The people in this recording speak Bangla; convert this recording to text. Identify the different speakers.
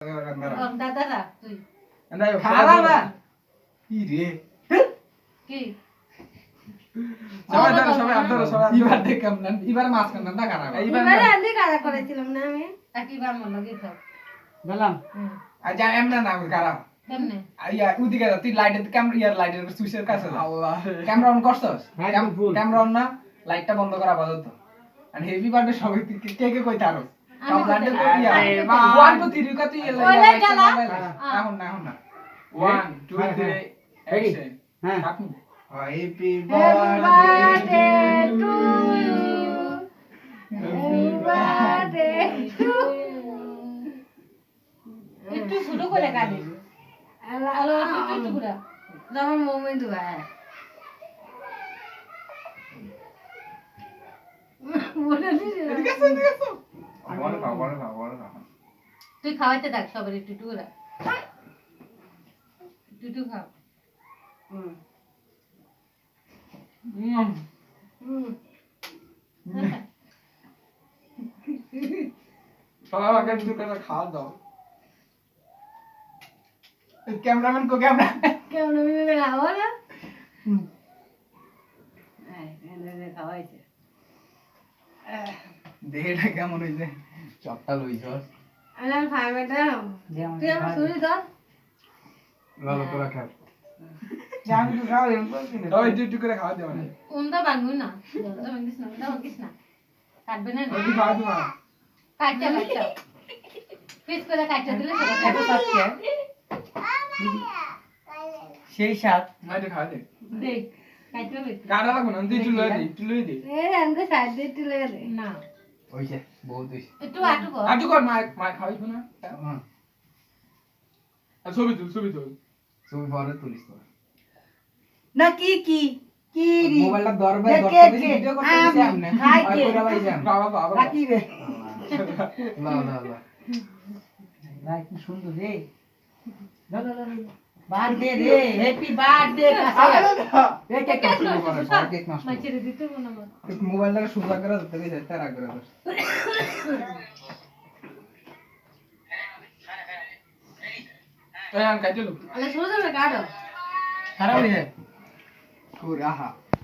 Speaker 1: দাদা তুই
Speaker 2: খালা না
Speaker 3: কি রে
Speaker 1: কি
Speaker 2: সবাই ধরো সবাই ধরো সবাই
Speaker 3: এবার দেখলাম না এবার মাছ কান্না না খারাপ
Speaker 4: এবারে আমি কারা করেছিলাম না আমি
Speaker 1: একবার মন লাগে খাও
Speaker 3: বললাম আচ্ছা এমন না খারাপ
Speaker 1: কেমনে
Speaker 3: আইয়া উদিকে তুই লাইটের ক্যামেরা ইয়ার লাইটের সুইচের কাছে
Speaker 2: আল্লাহ
Speaker 3: ক্যামেরা অন করছস ক্যামেরা অন না লাইটটা বন্ধ করা আপাতত আর হেভি বার্থডে সবাই কে কে কই তারো সব লাইটে তো ইয়া 1 2 3 কা তুই এখন না 1 2 3 অ্যাকশন হ্যাঁ happy birthday
Speaker 4: to you happy birthday to
Speaker 1: একটু ছোট করে গালি আলো একটু করে
Speaker 4: আমার মোমেন্ট ভাই বলে দিছি
Speaker 3: এদিকে আসো বড় খাও
Speaker 1: তুই খাওয়াইতে থাক সবার একটু একটু করে একটু খাও
Speaker 2: সবাই আমাকে একটু করে খাওয়া দাও
Speaker 3: ক্যামেরাম্যান কো ক্যামেরা
Speaker 4: কেমন মিলে খাবো না এনে খাওয়াইছে
Speaker 3: দেহটা কেমন হইছে চপটা লইছস
Speaker 4: আমি ফাইভটা তুই আমার শুনি তো
Speaker 3: ভালো করে খা
Speaker 2: আমি তো খাওয়া দেব সবাই একটু করে খাওয়া দাও না
Speaker 1: উন্দা বাঙ্গুই না উন্দা ভাঙ্গিস না কাটবে না
Speaker 2: একটু খাওয়া দাও
Speaker 1: কাটটা পিস করে কাটটা দিলে
Speaker 3: এত সাথে সেই সাত
Speaker 2: মাইরে খাওয়া দে
Speaker 1: দেখ কাটবে বেশি
Speaker 2: কাটা লাগবে না তুই চুলোই দে
Speaker 4: এই আমাকে সাইড দিয়ে তুলে দে
Speaker 1: না
Speaker 3: হইছে বহুত হইছে
Speaker 1: একটু আটু কর
Speaker 2: আটু কর মা খাওয়াইবো না আর ছবি তুল
Speaker 3: ছবি পরে তুলিস তো
Speaker 4: না কি কি কি রে
Speaker 3: মোবাইলটা দরবে
Speaker 4: কে কে
Speaker 3: ভিডিও করতেছি আপনি
Speaker 4: খাই কে
Speaker 3: কইরা ভাইজান
Speaker 2: বাবা
Speaker 4: রাখি রে
Speaker 3: লা ভাই কি সুন্দর রে
Speaker 4: বার্থডে রে হ্যাপি বার্থডে
Speaker 3: এই কেক নষ্ট করে কেক নষ্ট
Speaker 1: মাছেরে দিতে মনে মত
Speaker 3: মোবাইলটা সুজা করে ধরতে গেছে তার আগে করে
Speaker 2: এই আন কাইতে লো
Speaker 4: আলে সোজা কাটো
Speaker 3: খারাপ হইছে কুর আহা